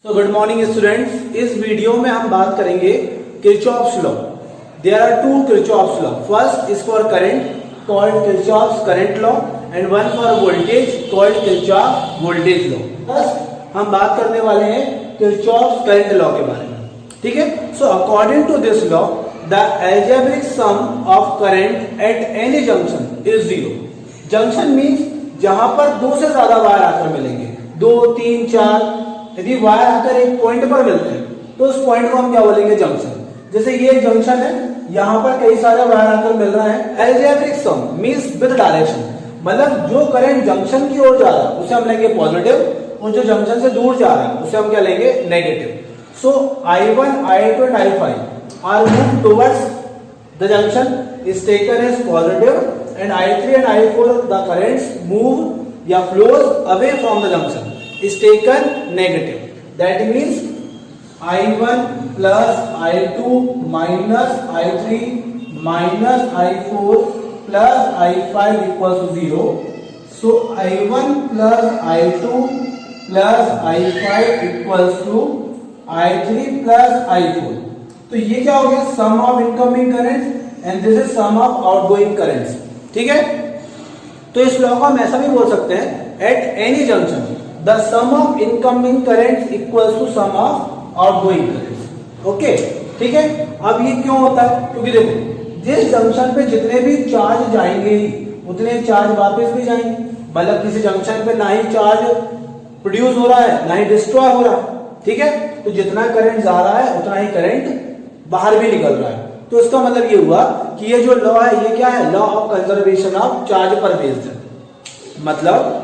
तो good morning students, इस video में हम बात करेंगे Kirchhoff's law. There are two Kirchhoff's law. First is for current called Kirchhoff's current law and one for voltage called Kirchhoff voltage law. First हम बात करने वाले हैं किरचॉफ्स करंट लॉ के बारे में, ठीक है। So according to this law the algebraic sum of current at any junction is zero. Junction means जहां पर दो से ज्यादा वायर आकर मिलेंगे, 2, 3, 4। यदि वायर आकर एक पॉइंट पर मिलते हैं तो उस पॉइंट को हम क्या बोलेंगे? जंक्शन। जैसे ये जंक्शन है, यहाँ पर कई सारे वायर आकर मिल रहे हैं। Algebraic sum means with direction, मतलब जो करंट जंक्शन की ओर जा रहा है उसे हम लेंगे पॉजिटिव और जो जंक्शन से दूर जा रहा है उसे हम क्या लेंगे? Negative. So I1, I2 and I5 are move towards the junction is taken as positive and I3 and I4 the currents move या flows away from the junction is taken negative. That means I1 plus I2 minus I3 minus I4 plus I5 equals to 0. So I1 plus I2 plus I5 equals to I3 plus I4. तो ये क्या हो गया? Sum of incoming currents and this is sum of outgoing currents. ठीक है, तो इस law को हम ऐसा भी बोल सकते हैं, at any junction the sum of incoming currents equals to sum of outgoing currents. Okay, ठीक है। अब ये क्यों होता है? क्योंकि देखो जिस जंक्शन पे जितने भी चार्ज जाएंगे उतने चार्ज वापस भी जाएंगे। मतलब किसी जंक्शन पे ना ही चार्ज प्रोड्यूस हो रहा है ना ही डिस्ट्रॉय हो रहा है, ठीक है। तो जितना करंट जा रहा है उतना ही करंट बाहर भी निकल रहा है। तो इसका मतलब ये हुआ कि ये जो लॉ है ये क्या है? Law of conservation of charge पर बेस्ड है। मतलब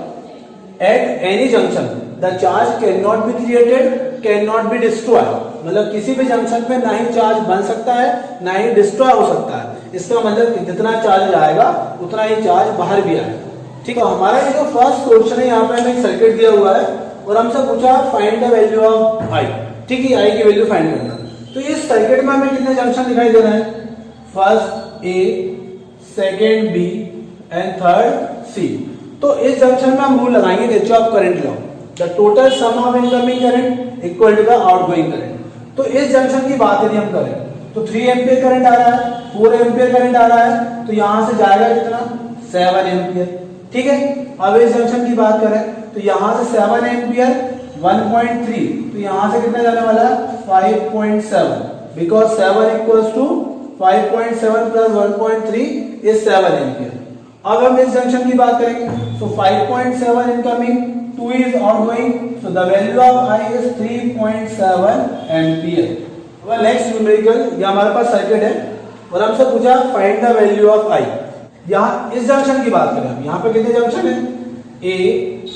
at any junction the charge cannot be created, cannot be destroyed। मतलब किसी भी जंक्शन पे ना ही चार्ज बन सकता है ना ही डिस्ट्रॉय हो सकता है। इसका मतलब कि जितना चार्ज आएगा उतना ही चार्ज बाहर भी आएगा, ठीक है। हमारा ये जो फर्स्ट क्वेश्चन है, यहाँ पे हमें एक सर्किट दिया हुआ है और हमसे पूछा फाइंड द वैल्यू ऑफ आई, ठीक है। आई की वैल्यू फाइंड करना। तो इस सर्किट में हमें कितने जंक्शन दिखाई दे रहे हैं? First A, second B and third C. तो इस जंक्शन में हम रूल लगाएंगे Kirchhoff current law, the total sum of incoming current equal to the outgoing current. तो इस जंक्शन की बात यदि हम करें तो 3 एम्पियर करंट आ रहा है, 4 एम्पियर करंट आ रहा है, तो यहां से जाएगा कितना? 7 एम्पियर, ठीक है। अब इस जंक्शन की बात करें तो यहां से 7 एम्पियर 1.3, तो यहां से कितना जाने वाला है? 5.7, because 7 equals to 5.7 plus 1.3 is 7 ampere. अब हम इस जंक्शन की बात करेंगे, so 5.7 incoming, 2 is outgoing, so the value of I is 3.7 ampere. अब नेक्स्ट न्यूमेरिकल, ये हमारे पास सर्किट है और हमसे पूछा find the value of I. यहाँ इस जंक्शन की बात करें, यहाँ पे कितने जंक्शन है? ए,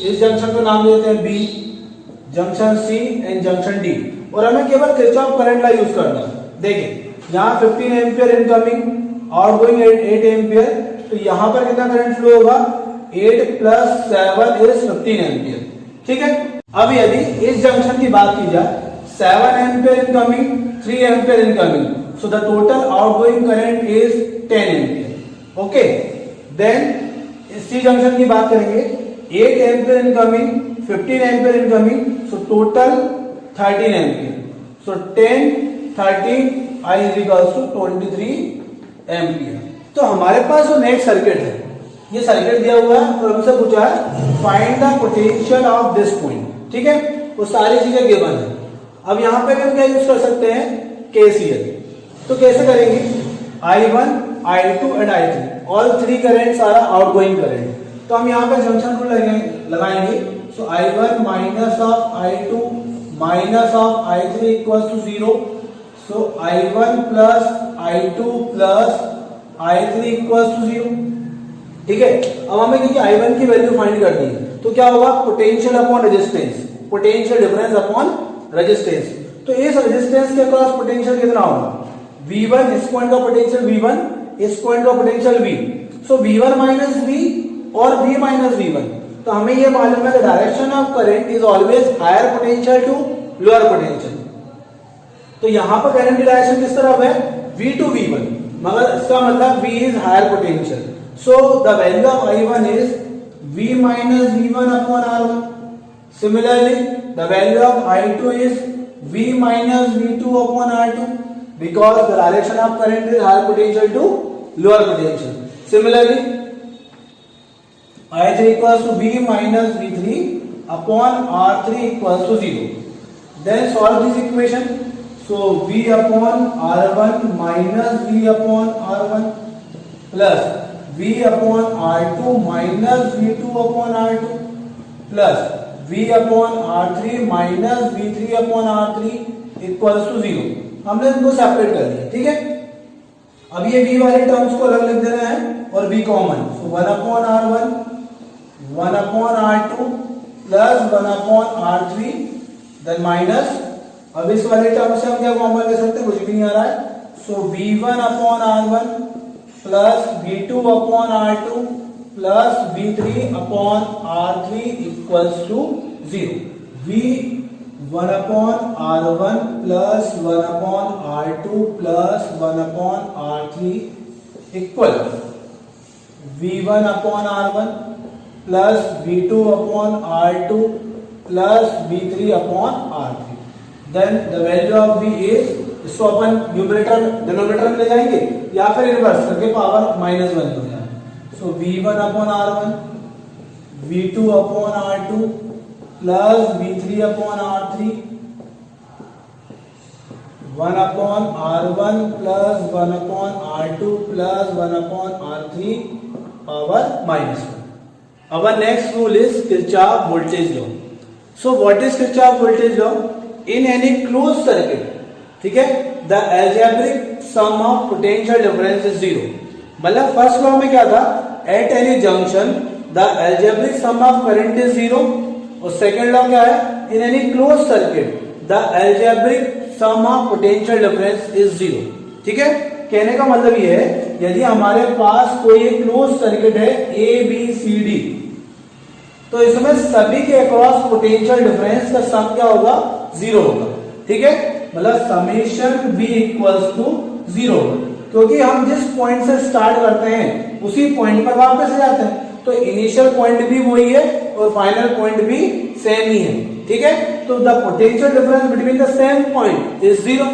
इस जंक्शन को नाम देते हैं B, junction C and junction D, और हमें केवल किरचॉफ करंट लॉ यूज करना है। देखिए यहाँ 15 एम्पियर इनकमिंग, आउटगोइंग 8 एम्पियर, तो यहां पर कितना करंट फ्लो होगा? 8 प्लस 7 इज 15 एम्पियर, ठीक है। अब यदि इस जंक्शन की बात की जाए, 7 ampere incoming, 3 ampere incoming, so the total outgoing current is 10 ampere. Okay, then C junction की बात करेंगे, 8 ampere incoming, 15 ampere incoming, so total 13 ampere, so 10 13 I is equals to 23 ampere. तो हमारे पास जो नेक्स्ट सर्किट है, ये सर्किट दिया हुआ है और हमसे पूछा है find the potential of this point, ठीक है। वो सारी चीजें गिवन है। अब यहाँ पे हम क्या यूज कर सकते हैं? KCL। तो कैसे करेंगे? I1, I2 and I3 all 3 currents are outgoing current. तो हम यहाँ पे जंक्शन रूल लगाएंगे, so I1 minus of I2 minus of I3 equals to 0। So I1 plus I2 plus I3 equals to 0, ठीक है। अब हमें क्योंकि I1 की वैल्यू फाइंड करनी है, तो क्या होगा? Potential upon resistance, potential difference upon resistance. तो इस रेजिस्टेंस के अक्रॉस पोटेंशियल कितना होगा? V1, इस पॉइंट का पोटेंशियल V1, इस पॉइंट का potential V। So V1 minus V और V माइनस V1। तो हमें ये मालूम है direction of current is always higher potential to lower potential. तो यहां पर करंट की डायरेक्शन किस तरफ है? V टू V1, मगर इसका मतलब V is higher potential. So the value of I1 is V minus V1 upon R1। Similarly, the value of I2 is V minus V2 upon R2 because the direction of current is higher potential to lower potential. Similarly, I3 equals to V minus V3 upon R3 equals to 0. Then solve this equation. So V upon R1 minus V upon R1 plus V upon R2 minus V2 upon R2 plus V upon R3 minus V3 upon R3 equals to 0. हमने इनको separate कर दिया. ठीक है, अब ये V वाले terms को अलग लिख देना है और V common. So 1 upon R1 1 upon R2 plus 1 upon R3 then minus. अब इस वाले टर्म से हम क्या कॉमन ले सकते हैं, कुछ भी नहीं आ रहा है. So V1 upon R1 plus V2 upon R2 plus V3 upon R3 equals to 0. V1 upon R1 plus 1 upon R2 plus 1 upon R3 equal V1 upon R1 plus V2 upon R2 plus V3 upon R3. Then the value of V is, इसको अपन numerator denominator में ले जाएंगे या फिर reverse करके power -1 हो जाए. सो V1 upon R1 V2 upon R2 plus V3 upon R3 1 upon R1 plus 1 upon R2 plus 1 upon R3 power -1. Our next rule is Kirchhoff voltage law. So what is Kirchhoff voltage law? In any closed circuit, ठीक है, the algebraic sum of potential difference is 0. मतलब first law में क्या था, at any junction the algebraic sum of current is 0. और second law क्या है, in any closed circuit the algebraic sum of potential difference is 0. ठीक है, कहने का मतलब ये है, यदि हमारे पास कोई क्लोज सर्किट है A B C D, तो इसमें सभी के अक्रॉस पोटेंशियल डिफरेंस का सम क्या होगा, 0 होगा. ठीक है, मतलब समेशन V इक्वल्स टू 0 होगा, क्योंकि हम जिस पॉइंट से स्टार्ट करते हैं उसी पॉइंट पर वापस आ जाते हैं. तो इनिशियल पॉइंट भी वही है और फाइनल पॉइंट भी सेम ही है. ठीक है, तो the potential difference between the same point is 0,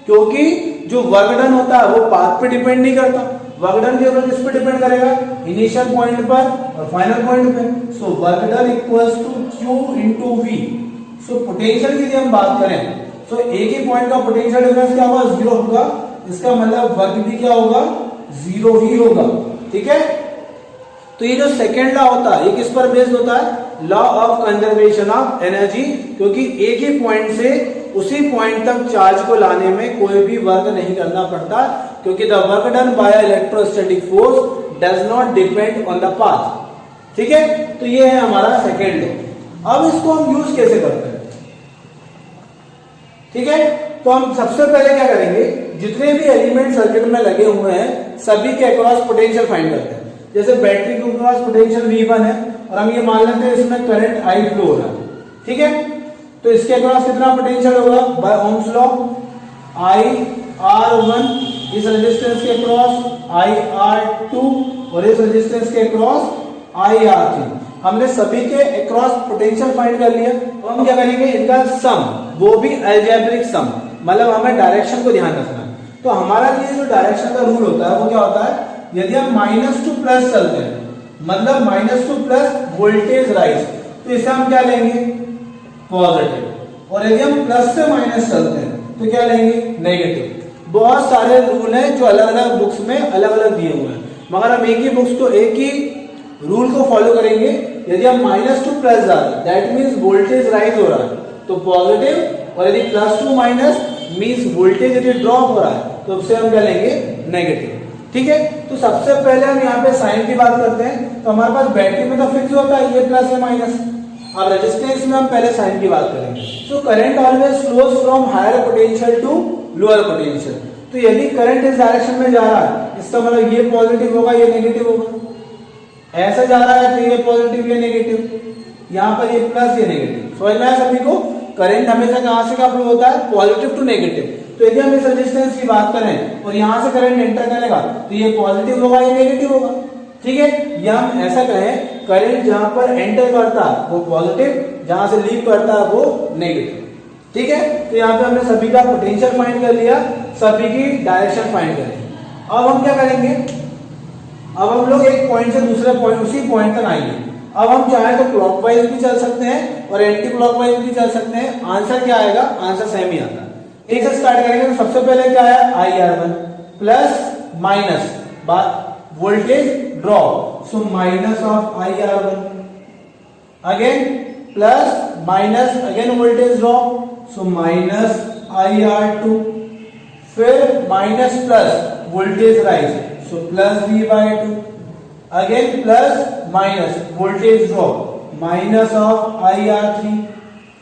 क्योंकि जो वर्क डन होता है वो पाथ पे डिपेंड नहीं करता. वर्क डन केवल किस पे डिपेंड करेगा, इनिशियल पॉइंट पर और फाइनल पॉइंट पे. So work done equals to Q into V. So potential की यदि हम बात करें तो एक ही पॉइंट का पोटेंशियल डिफरेंस क्या होगा, 0 होगा. इसका मतलब वर्क भी क्या होगा, 0 ही होगा. ठीक है, तो ये जो सेकेंड लॉ होता है ये किस पर बेस्ड होता है, law of conservation of energy, क्योंकि एक ही पॉइंट से उसी पॉइंट तक चार्ज को लाने में कोई भी वर्क नहीं करना पड़ता, क्योंकि the work done by electrostatic force does not depend on the path. ठीक है, तो ये है हमारा सेकेंड लॉ. अब इसको हम यूज कैसे करते हैं, ठीक है, तो हम सबसे पहले क्या करेंगे, जितने भी एलिमेंट सर्किट में लगे हुए हैं सभी के अक्रॉस पोटेंशियल फाइंड करते हैं. जैसे बैटरी के अक्रॉस पोटेंशियल V1 है और हम ये मान लेते हैं इसमें करंट I फ्लो हो रहा है. ठीक है, तो इसके अक्रॉस कितना पोटेंशियल होगा, बाय ओम्स लॉ IR1 इस रेजिस्टेंस के अक्रॉस, IR2 और इस रेजिस्टेंस के अक्रॉस IR3. हमने सभी के अक्रॉस पोटेंशियल फाइंड कर लिया. तो हम क्या करेंगे, इनका सम, वो भी अलजेब्रिक सम, मतलब हमें डायरेक्शन को ध्यान रखना है. तो हमारा ये जो डायरेक्शन का रूल होता है वो क्या होता है, यदि हम माइनस टू प्लस चलते हैं, मतलब minus two plus voltage rise, तो इसे हम क्या लेंगे, पॉजिटिव. और यदि हम प्लस से माइनस चलते हैं तो क्या लेंगे, नेगेटिव. बहुत सारे रूल हैं जो अलग अलग बुक्स में अलग अलग दिए हुए हैं, मगर हम एक ही बुक्स को एक ही रूल को फॉलो करेंगे. यदि हम माइनस टू प्लस जा रहे हैं दैट मीन्स वोल्टेज राइज हो रहा है तो पॉजिटिव, और यदि plus two minus means voltage यदि ड्रॉप हो रहा है तो उससे हम क्या लेंगे, नेगेटिव. ठीक है, तो सबसे पहले हम यहाँ पे साइन की बात करते हैं. तो हमारे पास बैटरी में तो फिक्स होता है ये प्लस या माइनस. अब रेजिस्टेंस में हम पहले साइन की बात करेंगे. So current always flows from higher potential to lower potential. तो यदि करंट इस डायरेक्शन में जा रहा है इसका मतलब ये पॉजिटिव होगा ये नेगेटिव होगा. ऐसा जा रहा है तो ये पॉजिटिव ये नेगेटिव, यहाँ पर ये प्लस ये नेगेटिव. समझ में आया सभी को, करंट हमेशा कहां से क्या फ्लो होता है, पॉजिटिव टू नेगेटिव. तो यदि हम इस रेजिस्टेंस की बात करें और यहां से करंट एंटर करेगा तो ये पॉजिटिव होगा ये नेगेटिव होगा. ठीक है, या हम ऐसा कहें करंट जहां पर एंटर करता है वो पॉजिटिव, जहां से लीव करता है वो नेगेटिव। ठीक है, तो यहाँ पे हमने सभी का पोटेंशियल फाइंड कर लिया, सभी की डायरेक्शन फाइंड कर ली। अब हम क्या करेंगे, अब हम लोग एक पॉइंट से दूसरे पॉइंट, उसी पॉइंट तक आएंगे। अब हम चाहे तो क्लॉकवाइज भी चल सकते हैं और एंटी क्लॉकवाइज भी चल सकते हैं। आंसर क्या आएगा, आंसर सेम ही आता है। एक से स्टार्ट करेंगे तो सबसे पहले क्या है, IR1 plus minus voltage drop, so minus of IR1, again plus minus again voltage drop, so minus IR2, फिर minus plus voltage rise, so plus V/2, again plus minus voltage drop, minus of IR3,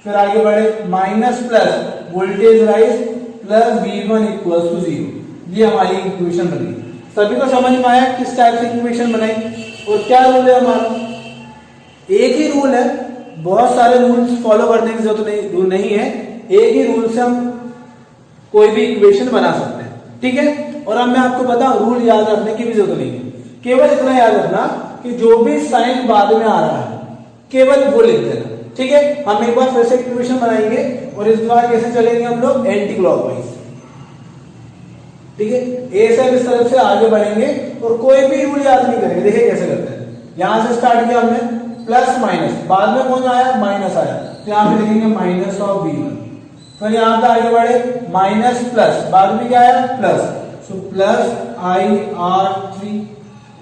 फिर आगे बढ़े minus plus voltage rise plus V1 equals to 0। ये हमारी equation बनी। सभी को समझ में आया किस टाइप से इक्वेशन बनाई और क्या रूल है हमारा, एक ही रूल है, बहुत सारे रूल्स फॉलो करने की जरूरत नहीं है, एक ही रूल से हम कोई भी इक्वेशन बना सकते हैं। ठीक है, और अब मैं आपको बताऊं रूल याद रखने की भी जरूरत नहीं है, केवल इतना याद रखना कि जो भी साइन बाद में आ रहा है केवल वो लिख देना। ठीक है, हम एक बार फिर से इक्वेशन बनाएंगे और इस बार कैसे चलेंगे हम लोग, एंटी क्लॉकवाइज। ठीक है, ए से इस तरफ से आगे बढ़ेंगे और कोई भी रूल याद नहीं करेंगे। देखिए कैसे करते हैं, यहां से स्टार्ट किया हमने प्लस माइनस, बाद में कौन आया, माइनस आया, तो यहां पे लिखेंगे माइनस ऑफ V1, फिर यहां पे आगे बढ़े माइनस प्लस, बाद में क्या आया प्लस, सो प्लस IR3,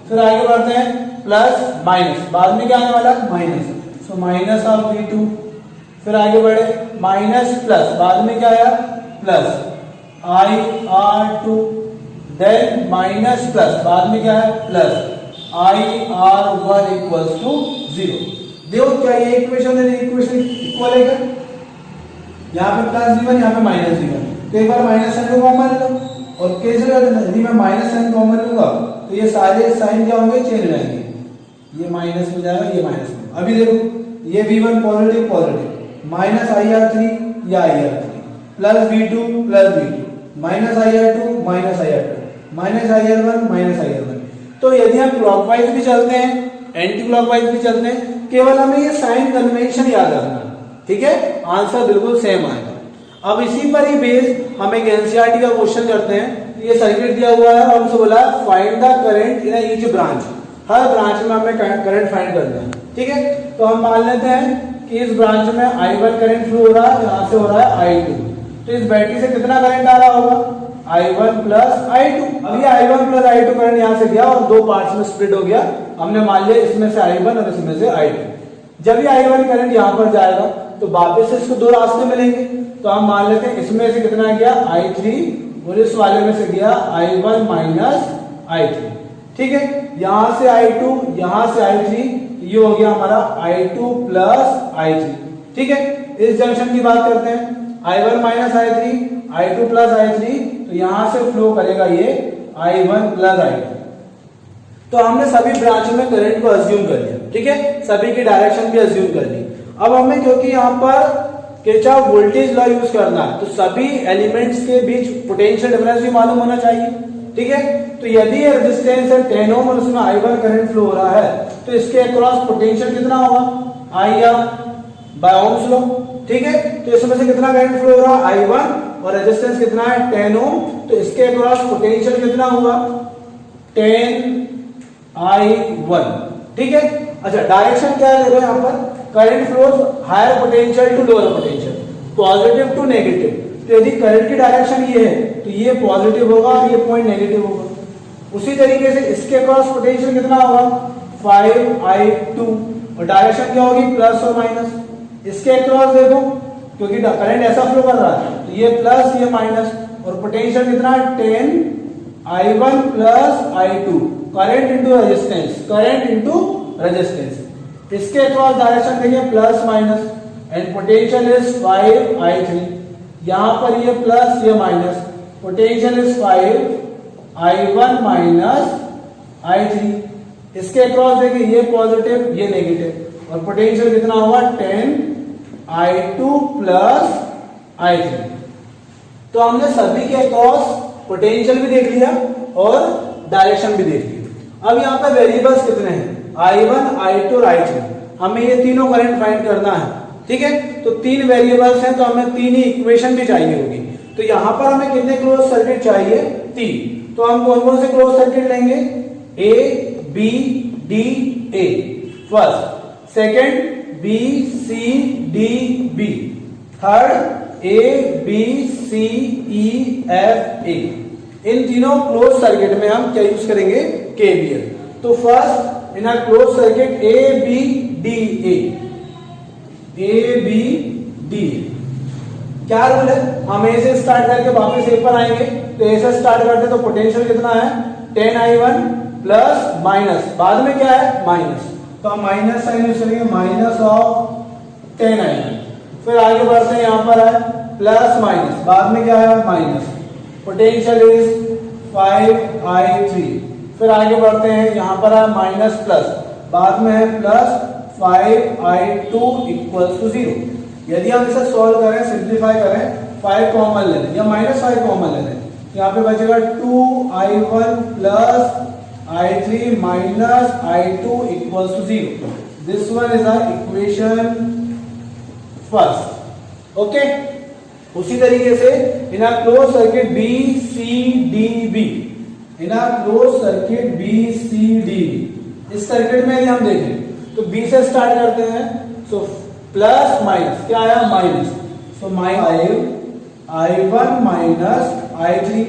फिर आगे बढ़ते हैं प्लस माइनस, बाद में क्या आने वाला minus, so minus of V2, फिर आगे बढ़े माइनस प्लस, बाद में क्या आया plus IR2, then minus plus, बाद में क्या है प्लस IR1 इक्वल्स टू 0। देखो क्या ये इक्वेशन है, इक्वेशन इक्वल है क्या, यहाँ पे प्लस V1, यहाँ पे माइनस V1, तो एक बार माइनस साइन को कॉमन ले लो और कैसे करना, यदि मैं माइनस साइन कॉमन लूंगा तो ये सारे साइन क्या होंगे, चेंज हो जाएंगे, ये माइनस में जाएगा, ये माइनस में। अभी देखो ये V1 positive positive, minus IR3 या IR3, plus V2 plus V2, minus IR2 minus IR2, minus IR1 minus IR1। तो यदि हम क्लॉकवाइज भी चलते हैं एंटी क्लॉकवाइज भी चलते हैं, केवल हमें ये साइन कन्वेंशन याद रखना। ठीक है, आंसर बिल्कुल सेम आएगा। अब इसी पर ही बेस हम एक एनसीईआरटी का क्वेश्चन करते हैं। ये सर्किट दिया हुआ है और हमसे बोला find the current in each branch, her branch में हमें करंट फाइंड करना है। ठीक है, तो हम मान लेते हैं कि इस ब्रांच में I1 करंट फ्लो हो रहा है, यहाँ से हो रहा है I2, तो इस बैटरी से कितना करंट आ रहा होगा, I1 प्लस I2। अब ये I1 प्लस I2 करंट यहाँ से गया और दो पार्ट्स में स्प्लिट हो गया, हमने मान लिया इसमें से I1 और इसमें से I2। जब ये I1 करंट यहाँ पर जाएगा तो वापस से इसको दो रास्ते मिलेंगे, तो हम मान लेते हैं इसमें से कितना गया I3 और इस वाले में से गया I1 माइनस I3। ठीक है, यहां से I2 यहां से I3, ये हो गया हमारा I2 प्लस I3। ठीक है, इस जंक्शन की बात करते हैं, I1 minus I3, I2 plus I3, तो यहां से फ्लो करेगा ये I1 प्लस I2। तो हमने सभी ब्रांच में करंट को अज्यूम कर लिया। ठीक है, सभी की डायरेक्शन भी अज्यूम कर ली। अब हमें क्योंकि यहाँ पर किरचॉफ वोल्टेज लॉ यूज करना है, तो सभी एलिमेंट्स के बीच पोटेंशियल डिफरेंस भी मालूम होना चाहिए। ठीक है, तो यदि ये रेजिस्टेंस है 10 ओम और उसमें I1 करंट फ्लो हो रहा है, तो इसके अक्रॉस पोटेंशियल कितना होगा, IR बाय ओम्स लॉ। ठीक है, तो इसमें से कितना करंट फ्लो हो रहा है I1 और रेजिस्टेंस कितना है 10 ओम, तो इसके अक्रॉस पोटेंशियल कितना होगा 10I1। ठीक है, अच्छा डायरेक्शन क्या है, देखो यहाँ पर current flows higher potential to lower potential, positive to negative. तो यदि करंट की डायरेक्शन ये है तो ये पॉजिटिव होगा और ये पॉइंट नेगेटिव होगा। उसी तरीके से इसके अक्रॉस पोटेंशियल कितना होगा 5I2 और डायरेक्शन क्या होगी प्लस और माइनस। इसके अक्रॉस देखो क्योंकि करंट ऐसा फ्लो कर रहा है तो ये प्लस ये माइनस और पोटेंशियल कितना 10I1 plus I2, current into resistance, current into resistance. इसके अक्रॉस डायरेक्शन देखिए plus minus and potential is 5I3, यहां पर ये प्लस ये minus, potential is 5I1 minus I3। इसके अक्रॉस देखिए ये पॉजिटिव ये नेगेटिव और पोटेंशियल कितना हुआ 10I2 प्लस I3। तो हमने सभी के अक्रॉस पोटेंशियल भी देख लिया और डायरेक्शन भी देख लिया। अब यहाँ पे वेरिएबल्स कितने हैं, I1, I2 और I3, हमें ये तीनों करंट फाइंड करना है। ठीक है, तो तीन वेरिएबल्स हैं तो हमें तीन ही इक्वेशन भी चाहिए होगी। तो यहां पर हमें कितने क्लोज सर्किट चाहिए? 3। तो हम कौन कौन से क्लोज सर्किट लेंगे? A, B, D, A first, second B, C, D, B, third A, B, C, E, F, A। इन तीनों क्लोज सर्किट में हम क्या यूज करेंगे? KVL। तो first in a close circuit A, B, D, A, B, D, क्या rule है? हम ए से स्टार्ट करके वापस ए पर आएंगे। तो ए से स्टार्ट करते तो पोटेंशियल कितना है? 10I1 प्लस माइनस, बाद में क्या है? माइनस, तो हम माइनस साइन यूज करेंगे, माइनस ऑफ 10I1। फिर आगे बढ़ते हैं, यहां पर है प्लस माइनस, बाद में क्या है? Minus, potential is 5I3। फिर आगे बढ़ते हैं, यहां पर है माइनस प्लस, बाद में है प्लस 5I2 इक्वल टू 0। यदि हम इसे सॉल्व करें, सिंप्लीफाई करें, 5 कॉमन ले लें या -5 कॉमन ले लें, यहाँ पे बचेगा 2I1 plus I3 minus I2 equal to 0। This one is our equation first. Okay, उसी तरीके से in our close circuit B, C, D, B, in our close circuit B, C, D, B, इस circuit में यदि हम देखें तो B से स्टार्ट करते हैं। सो प्लस माइनस क्या आया? माइनस, सो I1 माइनस I3,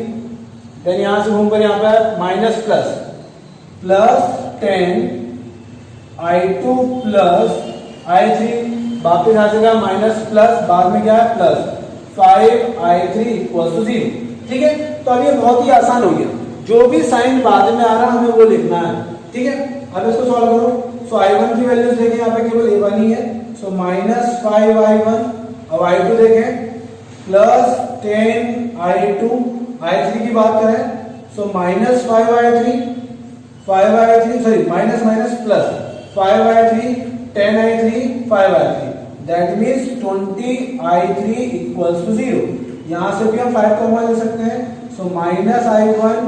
देन यहां से घूमकर यहां पर minus plus, plus 10I2 plus I3, वापिस आ जाएगा माइनस प्लस, बाद में क्या है? Plus 5I3 equal to 0। ठीक है, तो अब ये बहुत ही आसान हो गया, जो भी साइन बाद में आ रहा है हमें वो लिखना है। ठीक है, अब इसको सॉल्व करो। सो I1 की वैल्यूज देखें, यहाँ पे केवल A1 ही है, सो माइनस 5I1। अब I2 देखें, प्लस 10I2। I3 की बात करें, so minus 5I3 sorry minus minus plus 5I3, 10I3, 5I3, that means 20I3 equals to 0। यहां से भी हम 5 कॉमन ले सकते हैं, so minus I1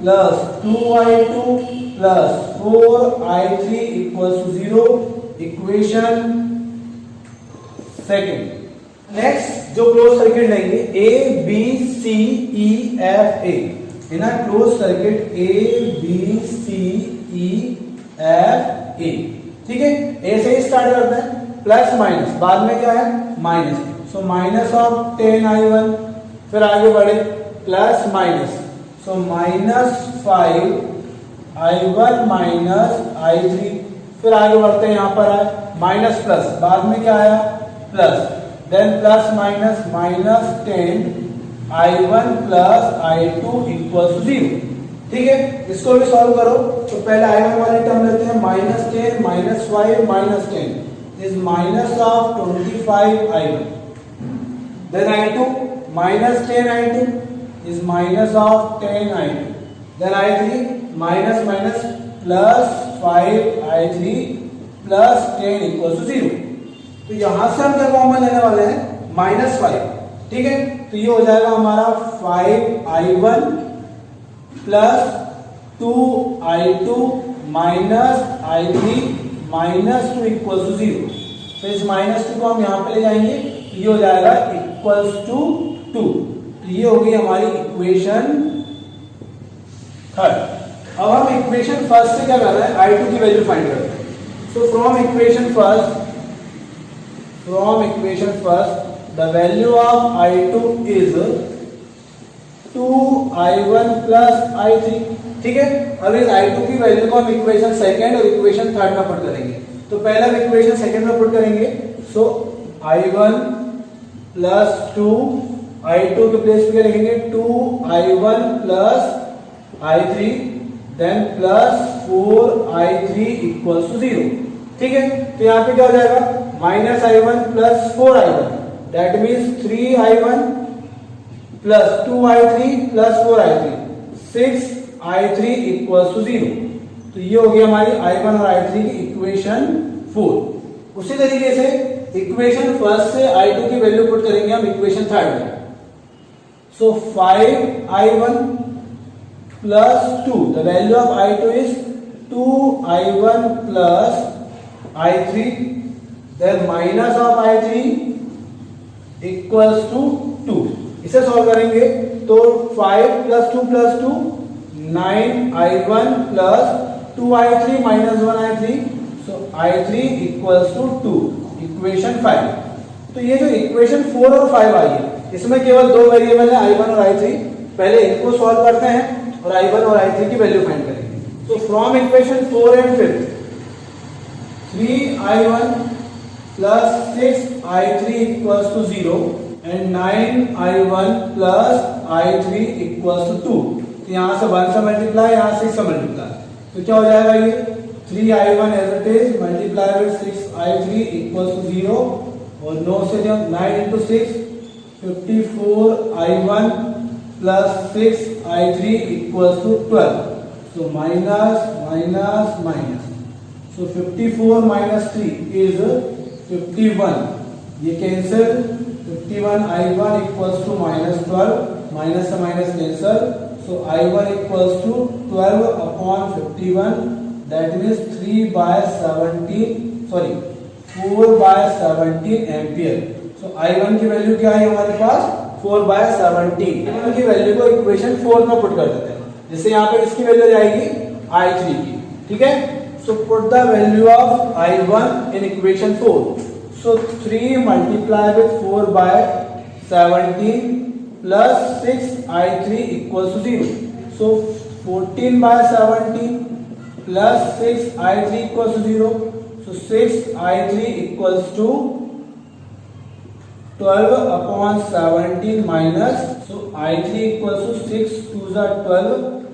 plus 2I2 plus 4I3 equals to 0, equation second. Next जो क्लोज सर्किट लेंगे A, B, C, E, F, A, in a close circuit A, B, C, E, F, A। ठीक है, A से ही start करते हैं, plus minus, बाद में क्या है? Minus, so minus of 10I1। फिर आगे बढ़े, plus minus, so minus 5I1 minus I3। फिर आगे बढ़ते हैं, यहां पर है माइनस प्लस, बाद में क्या आया? Plus, then plus minus, minus 10I1 plus I2 equal to 0। ठीक है, इसको भी सॉल्व करो। तो पहले I1 वाली टर्म लेते हैं, minus 10 minus 5 minus 10 is minus of 25I1। Then I2 minus 10I2 is minus of 10I2। Then I3 minus minus plus 5I3 plus 10 equal to 0। तो यहां से हम क्या कॉमन लेने वाले हैं? -5। ठीक है, तो ये हो जाएगा हमारा 5I1 plus 2I2 minus I3 minus 2 equal to 0। तो इस -2 को हम यहां पे ले जाएंगे, तो ये हो जाएगा इक्वल्स टू 2। तो ये होगी हमारी इक्वेशन थर्ड। अब हम इक्वेशन फर्स्ट से क्या कर रहे हैं? I2 की वैल्यू फाइंड करते हैं। So from equation first the value of I2 is 2I1 plus I3। ठीक है, अब इस I2 की वैल्यू को हम इक्वेशन सेकंड और इक्वेशन थर्ड में पुट करेंगे। तो पहला हम इक्वेशन सेकंड में पुट करेंगे, सो I1 प्लस 2, I2 के प्लेस पे क्या लिखेंगे? 2I1 plus I3, then plus 4I3 equals to 0। ठीक है, तो यहाँ पे क्या हो जाएगा? Minus I1 plus 4I1, that means 3I1 plus 2I3 plus 4I3, 6I3 equals to 0। तो ये हो गई हमारी I1 और I3 की इक्वेशन 4। उसी तरीके से इक्वेशन फर्स्ट से I2 की वैल्यू पुट करेंगे हम इक्वेशन थर्ड में। सो 5I1 plus 2, the value of I2 is 2i1 plus i3, then minus of i3 equals to 2. इसे सॉल्व करेंगे तो 5 plus 2 plus 2 9i1 plus 2i3 minus 1i3, so i3 equals to 2, equation 5. तो ये जो equation 4 और 5 आई है, इसमें केवल दो वेरिएबल है i1 और i3. पहले इनको सॉल्व करते हैं और i1 और i3 की वैल्यू फाइंड करेंगे. तो from equation 4 and 5, 3i1 plus 6i3 equals to 0 and 9i1 plus i3 equals to 2. तो यहां से 1 से मल्टीप्लाई, यहां से 6 से मल्टीप्लाई, तो क्या हो जाएगा ये 3i1 as it is multiply with 6i3 equals to 0 और 9 से जब 9 into 6 54i1 plus 6i3 equals to 12. So minus minus minus. So 54 minus 3 is 51. ये cancel, 51i1 equals to minus 12, minus से minus cancel. So i1 equals to 12 upon 51, that means 4/17 ampere. So i1 की value क्या है हमारे पास 4/17. i1 की value को equation 4 में put कर देते हैं, जिससे यहाँ पे इसकी वैल्यू जाएगी i3 की. ठीक है, so put the value of i1 in equation 4. So 3 multiplied with 4/17 plus 6i3 equals to 0. So 14/17 plus 6i3 equals to 0. So 6i3 equals to 12 upon 17 minus. So i3 equals to 6 2s are 12.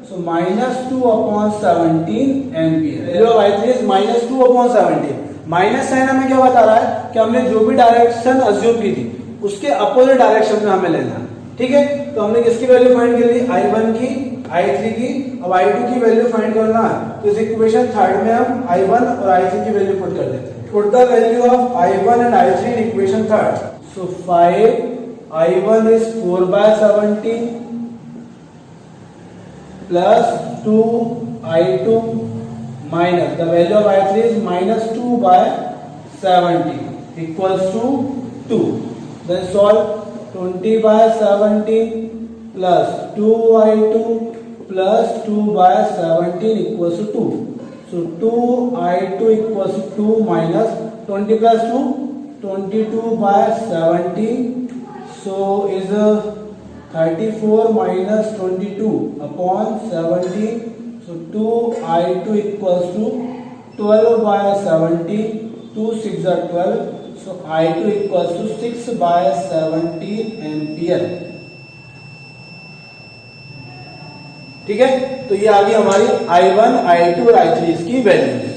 So minus 2 upon 17 ampere. Value of i3 is minus 2 upon 17. Minus sign हमें क्या बता रहा है कि हमने जो भी direction assume की थी उसके अपोजिट डायरेक्शन में हमें लेना है. ठीक है, तो हमने किसकी वैल्यू फाइंड कर ली, i1 की, i3 की. अब i2 की वैल्यू फाइंड करना है तो इस इक्वेशन 3 में हम i1 और i3 की वैल्यू पुट कर देते हैं. Put the value of i1 and i3 in equation 3. So 5i1 is 4/17 plus 2i2 minus the value of i3 is minus 2/17 equals to 2. Then solve 20/17 plus 2i2 plus 2/17 equals to 2. So 2i2 equals to 2 minus 20 plus 2 22/17. So is 34 minus 22 upon 17. So 2i2 equals to 12/17. 2 6 are 12. So i2 equals to 6/17 ampere. ठीक है, तो ये आ गई हमारी i1, i2 और i3 की value.